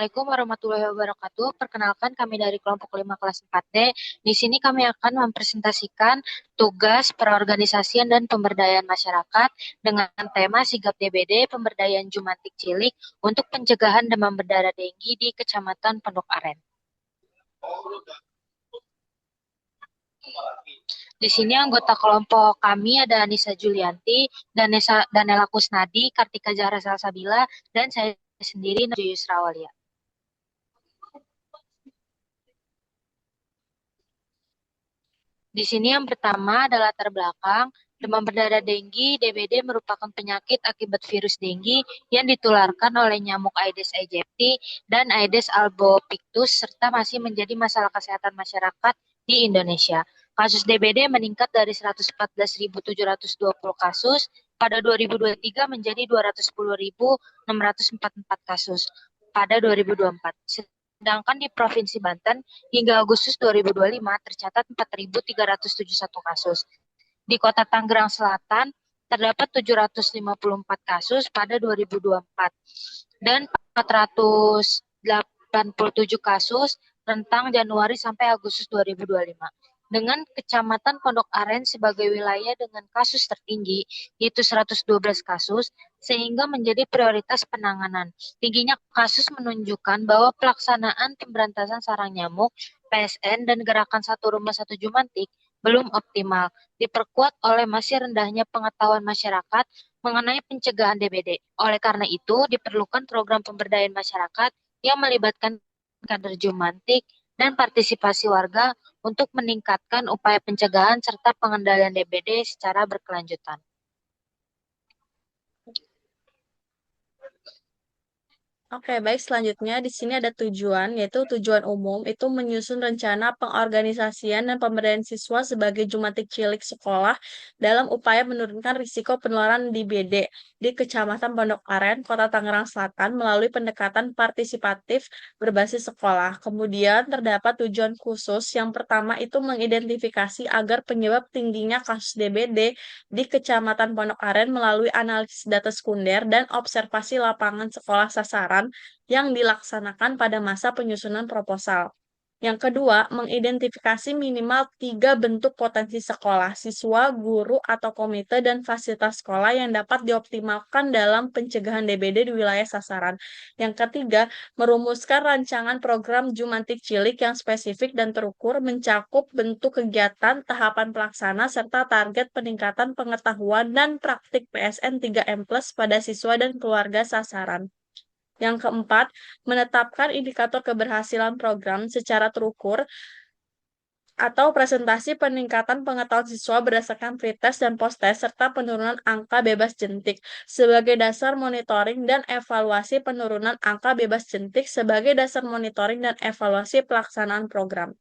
Assalamualaikum warahmatullahi wabarakatuh. Perkenalkan kami dari kelompok 5 kelas 4D. Di sini kami akan mempresentasikan tugas perorganisasian dan pemberdayaan masyarakat dengan tema Sigap DBD Pemberdayaan Jumantik Cilik untuk pencegahan demam berdarah denggi di Kecamatan Pondok Aren. Di sini anggota kelompok kami ada Anissa Julianti, Danela Kusnadi, Kartika Zahra Salsabila, dan saya sendiri Najwa Yusrawalia. Di sini yang pertama adalah latar belakang. Demam berdarah denggi (DBD) merupakan penyakit akibat virus denggi yang ditularkan oleh nyamuk Aedes aegypti dan Aedes albopictus serta masih menjadi masalah kesehatan masyarakat di Indonesia. Kasus DBD meningkat dari 114.720 kasus pada 2023 menjadi 210.644 kasus pada 2024. Sedangkan di Provinsi Banten, hingga Agustus 2025 tercatat 4.371 kasus. Di Kota Tangerang Selatan, terdapat 754 kasus pada 2024 dan 487 kasus rentang Januari sampai Agustus 2025. Dengan Kecamatan Pondok Aren sebagai wilayah dengan kasus tertinggi, yaitu 112 kasus, sehingga menjadi prioritas penanganan. Tingginya kasus menunjukkan bahwa pelaksanaan pemberantasan sarang nyamuk, PSN, dan gerakan satu rumah satu jumantik belum optimal, diperkuat oleh masih rendahnya pengetahuan masyarakat mengenai pencegahan DBD. Oleh karena itu, diperlukan program pemberdayaan masyarakat yang melibatkan kader jumantik dan partisipasi warga untuk meningkatkan upaya pencegahan serta pengendalian DBD secara berkelanjutan. Oke, baik. Selanjutnya di sini ada tujuan, yaitu tujuan umum itu menyusun rencana pengorganisasian dan pemberdayaan siswa sebagai jumantik cilik sekolah dalam upaya menurunkan risiko penularan DBD di Kecamatan Pondok Aren, Kota Tangerang Selatan melalui pendekatan partisipatif berbasis sekolah. Kemudian terdapat tujuan khusus. Yang pertama itu mengidentifikasi agar penyebab tingginya kasus DBD di Kecamatan Pondok Aren melalui analisis data sekunder dan observasi lapangan sekolah sasaran yang dilaksanakan pada masa penyusunan proposal. Yang kedua, mengidentifikasi minimal 3 bentuk potensi sekolah, siswa, guru, atau komite dan fasilitas sekolah yang dapat dioptimalkan dalam pencegahan DBD di wilayah sasaran. Yang ketiga, merumuskan rancangan program Jumantik Cilik yang spesifik dan terukur, mencakup bentuk kegiatan, tahapan pelaksana, serta target peningkatan pengetahuan dan praktik PSN 3M+ pada siswa dan keluarga sasaran. Yang keempat, menetapkan indikator keberhasilan program secara terukur atau presentasi peningkatan pengetahuan siswa berdasarkan pretest dan posttest serta penurunan angka bebas jentik sebagai dasar monitoring dan evaluasi penurunan angka bebas jentik sebagai dasar monitoring dan evaluasi pelaksanaan program.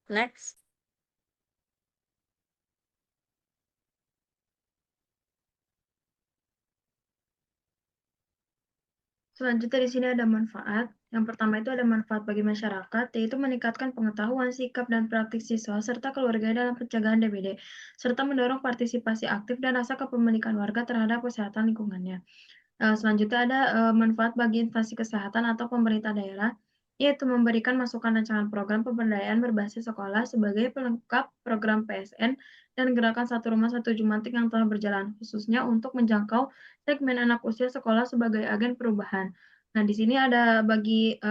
Next. Selanjutnya di sini ada manfaat. Yang pertama itu ada manfaat bagi masyarakat, yaitu meningkatkan pengetahuan, sikap, dan praktik siswa serta keluarga dalam pencegahan DBD, serta mendorong partisipasi aktif dan rasa kepemilikan warga terhadap kesehatan lingkungannya. Selanjutnya ada manfaat bagi instansi kesehatan atau pemerintah daerah, yaitu memberikan masukan rancangan program pemberdayaan berbasis sekolah sebagai pelengkap program PSN dan gerakan satu rumah satu jumantik yang telah berjalan, khususnya untuk menjangkau segmen anak usia sekolah sebagai agen perubahan. Nah, di sini ada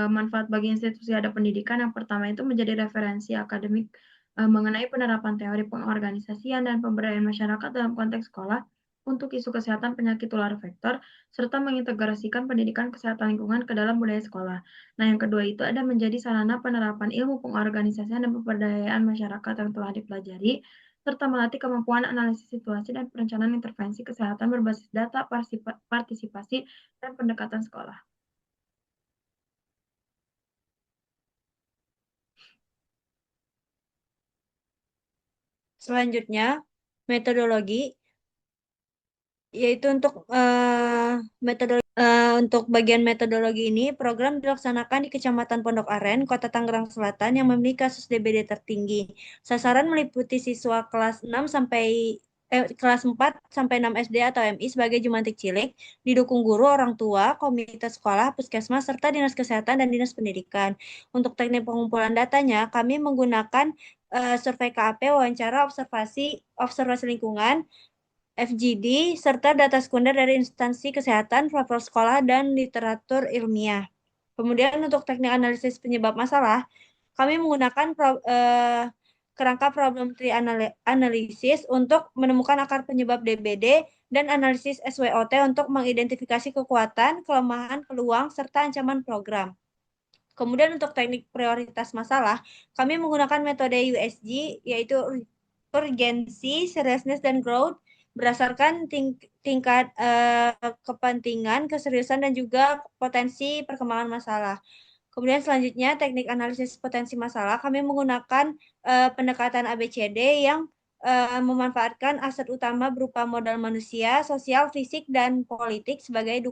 manfaat bagi institusi ada pendidikan. Yang pertama itu menjadi referensi akademik mengenai penerapan teori pengorganisasian dan pemberdayaan masyarakat dalam konteks sekolah untuk isu kesehatan penyakit tular vektor, serta mengintegrasikan pendidikan kesehatan lingkungan ke dalam budaya sekolah. Nah, yang kedua itu ada menjadi sarana penerapan ilmu pengorganisasian dan pemberdayaan masyarakat yang telah dipelajari, serta melatih kemampuan analisis situasi dan perencanaan intervensi kesehatan berbasis data, partisipasi, dan pendekatan sekolah. Selanjutnya, metodologi, yaitu untuk bagian metodologi ini, program dilaksanakan di Kecamatan Pondok Aren, Kota Tangerang Selatan yang memiliki kasus DBD tertinggi. Sasaran meliputi siswa kelas 6 sampai kelas 4 sampai 6 SD atau MI sebagai Jumantik Cilik, didukung guru, orang tua, komunitas sekolah, puskesmas, serta dinas kesehatan dan dinas pendidikan. Untuk teknik pengumpulan datanya, kami menggunakan survei KAP, wawancara, observasi lingkungan, FGD, serta data sekunder dari instansi kesehatan, lapor sekolah, dan literatur ilmiah. Kemudian untuk teknik analisis penyebab masalah, kami menggunakan kerangka problem tree analysis untuk menemukan akar penyebab DBD dan analisis SWOT untuk mengidentifikasi kekuatan, kelemahan, peluang, serta ancaman program. Kemudian untuk teknik prioritas masalah, kami menggunakan metode USG, yaitu urgency, seriousness, dan growth, berdasarkan tingkat kepentingan, keseriusan, dan juga potensi perkembangan masalah. Kemudian selanjutnya, teknik analisis potensi masalah, kami menggunakan pendekatan ABCD yang memanfaatkan aset utama berupa modal manusia, sosial, fisik, dan politik sebagai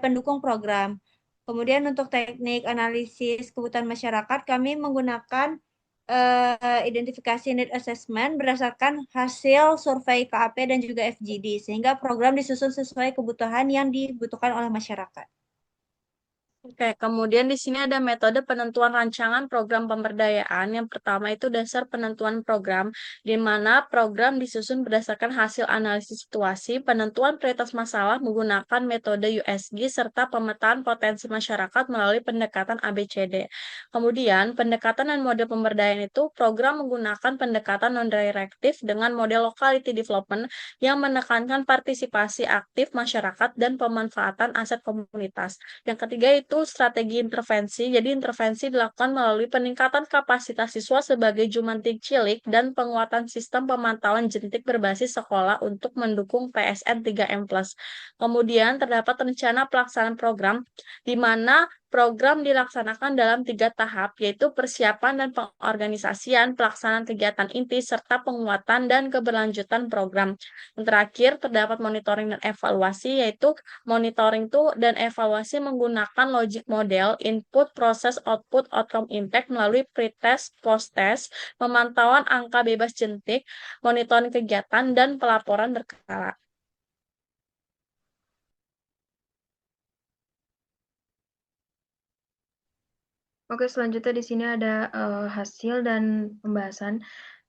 pendukung program. Kemudian untuk teknik analisis kebutuhan masyarakat, kami menggunakan identifikasi need assessment berdasarkan hasil survei KAP dan juga FGD, sehingga program disusun sesuai kebutuhan yang dibutuhkan oleh masyarakat. Oke, kemudian di sini ada metode penentuan rancangan program pemberdayaan. Yang pertama itu dasar penentuan program, di mana program disusun berdasarkan hasil analisis situasi, penentuan prioritas masalah menggunakan metode USG, serta pemetaan potensi masyarakat melalui pendekatan ABCD. Kemudian, pendekatan dan model pemberdayaan itu, program menggunakan pendekatan non-direktif dengan model locality development yang menekankan partisipasi aktif masyarakat dan pemanfaatan aset komunitas. Yang ketiga itu strategi intervensi. Jadi intervensi dilakukan melalui peningkatan kapasitas siswa sebagai jumantik cilik dan penguatan sistem pemantauan jentik berbasis sekolah untuk mendukung PSN 3M+. Kemudian terdapat rencana pelaksanaan program di mana program dilaksanakan dalam 3 tahap, yaitu persiapan dan pengorganisasian, pelaksanaan kegiatan inti, serta penguatan dan keberlanjutan program. Yang terakhir, terdapat monitoring dan evaluasi, yaitu monitoring dan evaluasi menggunakan logic model, input, proses, output, outcome, impact melalui pretest, post-test, pemantauan angka bebas jentik, monitoring kegiatan, dan pelaporan berkala. Oke, selanjutnya di sini ada hasil dan pembahasan.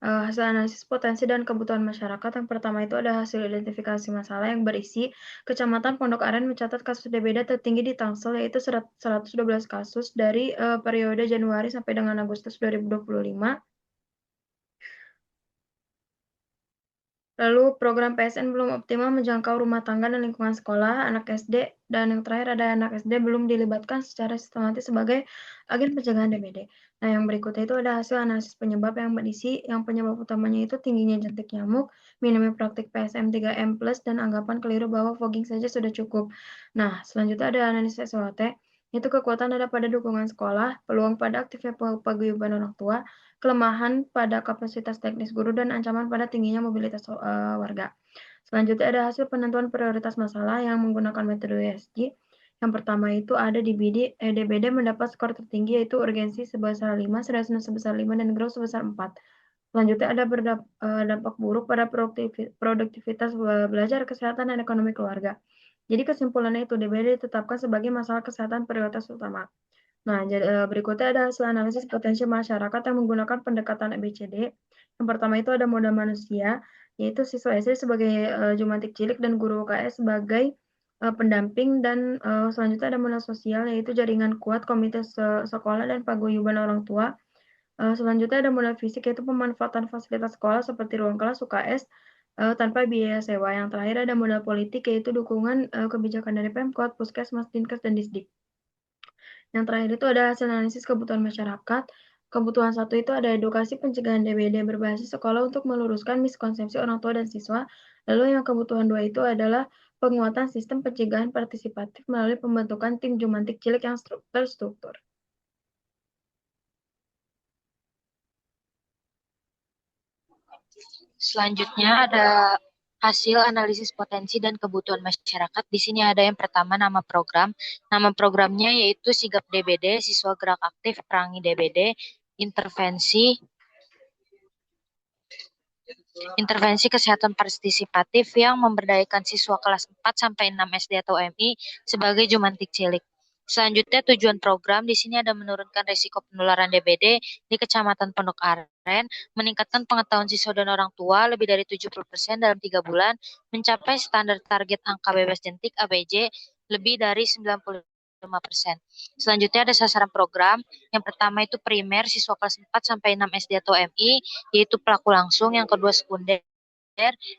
Hasil analisis potensi dan kebutuhan masyarakat. Yang pertama itu ada hasil identifikasi masalah yang berisi Kecamatan Pondok Aren mencatat kasus DBD tertinggi di Tangsel, yaitu 112 kasus dari periode Januari sampai dengan Agustus 2025. Lalu program PSN belum optimal menjangkau rumah tangga dan lingkungan sekolah, anak SD, dan yang terakhir ada anak SD belum dilibatkan secara sistematis sebagai agen pencegahan DBD. Nah, yang berikutnya itu ada hasil analisis penyebab yang berisi, yang penyebab utamanya itu tingginya jentik nyamuk, minimnya praktik PSM 3M+, dan anggapan keliru bahwa fogging saja sudah cukup. Nah, selanjutnya ada analisis SWOT, itu kekuatan ada pada dukungan sekolah, peluang pada aktifnya paguyuban orang tua, kelemahan pada kapasitas teknis guru, dan ancaman pada tingginya mobilitas warga. Selanjutnya ada hasil penentuan prioritas masalah yang menggunakan metode USG. Yang pertama itu ada DBD mendapat skor tertinggi, yaitu urgensi sebesar 5, seriousness sebesar 5, dan growth sebesar 4. Selanjutnya ada berdampak buruk pada produktivitas belajar, kesehatan, dan ekonomi keluarga. Jadi kesimpulannya itu DBD ditetapkan sebagai masalah kesehatan prioritas utama. Nah, berikutnya ada hasil analisis potensi masyarakat yang menggunakan pendekatan ABCD. Yang pertama itu ada modal manusia, yaitu siswa SD sebagai jumantik cilik dan guru UKS sebagai pendamping, dan selanjutnya ada modal sosial, yaitu jaringan kuat, komite sekolah, dan paguyuban orang tua. Selanjutnya ada modal fisik, yaitu pemanfaatan fasilitas sekolah seperti ruang kelas UKS tanpa biaya sewa. Yang terakhir ada modal politik, yaitu dukungan kebijakan dari Pemkot, Puskesmas, Dinkes, dan Disdik. Yang terakhir itu ada hasil analisis kebutuhan masyarakat. Kebutuhan satu itu ada edukasi pencegahan DBD berbasis sekolah untuk meluruskan miskonsepsi orang tua dan siswa. Lalu yang kebutuhan dua itu adalah penguatan sistem pencegahan partisipatif melalui pembentukan tim jumantik cilik yang terstruktur. Selanjutnya ada hasil analisis potensi dan kebutuhan masyarakat. Di sini ada yang pertama nama program. Nama programnya yaitu Sigap DBD, Siswa Gerak Aktif Perangi DBD, Intervensi Intervensi kesehatan partisipatif yang memberdayakan siswa kelas 4 sampai 6 SD atau MI sebagai jumantik cilik. Selanjutnya tujuan program di sini ada menurunkan risiko penularan DBD di Kecamatan Pondok Aren, meningkatkan pengetahuan siswa dan orang tua lebih dari 70% dalam 3 bulan, mencapai standar target angka bebas jentik ABJ lebih dari 95%. Selanjutnya ada sasaran program. Yang pertama itu primer siswa kelas 4 sampai 6 SD atau MI, yaitu pelaku langsung. Yang kedua sekunder,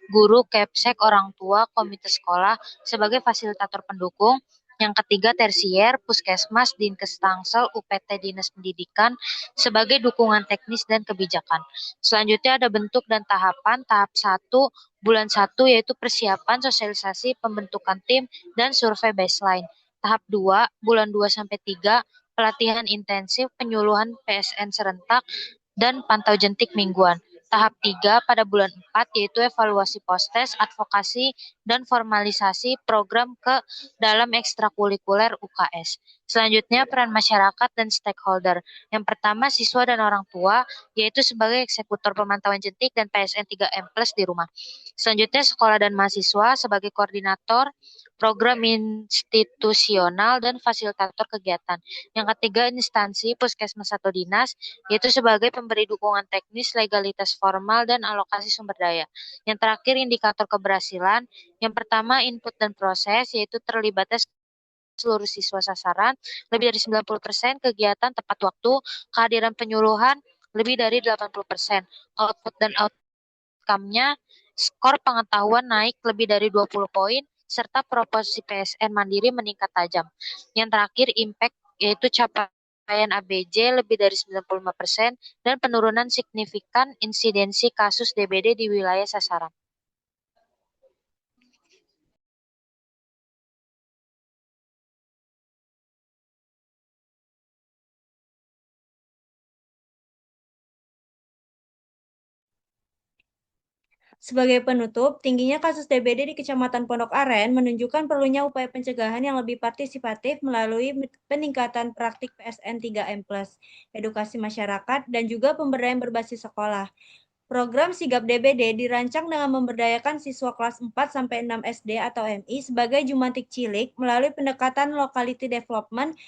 guru, kepsek, orang tua, komite sekolah sebagai fasilitator pendukung. Yang ketiga tersier, puskesmas, dinkes Tangsel, UPT Dinas Pendidikan sebagai dukungan teknis dan kebijakan. Selanjutnya ada bentuk dan tahapan. Tahap 1, bulan 1 yaitu persiapan, sosialisasi, pembentukan tim, dan survei baseline. Tahap 2, bulan 2 sampai 3, pelatihan intensif, penyuluhan PSN serentak, dan pantau jentik mingguan. Tahap 3 pada bulan 4 yaitu evaluasi post-tes, advokasi, dan formalisasi program ke dalam ekstrakurikuler UKS. Selanjutnya peran masyarakat dan stakeholder. Yang pertama siswa dan orang tua yaitu sebagai eksekutor pemantauan jentik dan PSN 3M+ di rumah. Selanjutnya sekolah dan mahasiswa sebagai koordinator program institusional dan fasilitator kegiatan. Yang ketiga instansi puskesmas atau dinas yaitu sebagai pemberi dukungan teknis, legalitas formal, dan alokasi sumber daya. Yang terakhir, indikator keberhasilan. Yang pertama, input dan proses, yaitu terlibatnya seluruh siswa sasaran, lebih dari 90%, kegiatan tepat waktu, kehadiran penyuluhan, lebih dari 80%, output dan outcome-nya, skor pengetahuan naik lebih dari 20 poin, serta proporsi PSN mandiri meningkat tajam. Yang terakhir, impact, yaitu capaian ABJ lebih dari 95% dan penurunan signifikan insidensi kasus DBD di wilayah sasaran. Sebagai penutup, tingginya kasus DBD di Kecamatan Pondok Aren menunjukkan perlunya upaya pencegahan yang lebih partisipatif melalui peningkatan praktik PSN 3M+, edukasi masyarakat, dan juga pemberdayaan berbasis sekolah. Program Sigap DBD dirancang dengan memberdayakan siswa kelas 4 sampai 6 SD atau MI sebagai jumantik cilik melalui pendekatan locality development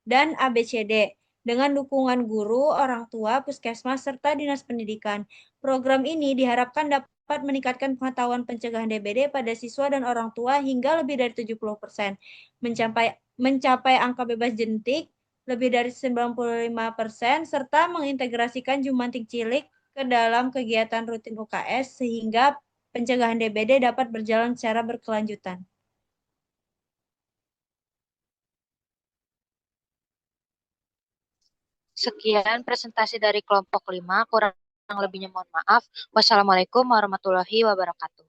dan ABCD dengan dukungan guru, orang tua, puskesmas, serta dinas pendidikan. Program ini diharapkan dapat meningkatkan pengetahuan pencegahan DBD pada siswa dan orang tua hingga lebih dari 70%, mencapai angka bebas jentik lebih dari 95%, serta mengintegrasikan jumantik cilik ke dalam kegiatan rutin UKS sehingga pencegahan DBD dapat berjalan secara berkelanjutan. Sekian presentasi dari kelompok 5, kurang lebihnya mohon maaf. Wassalamualaikum warahmatullahi wabarakatuh.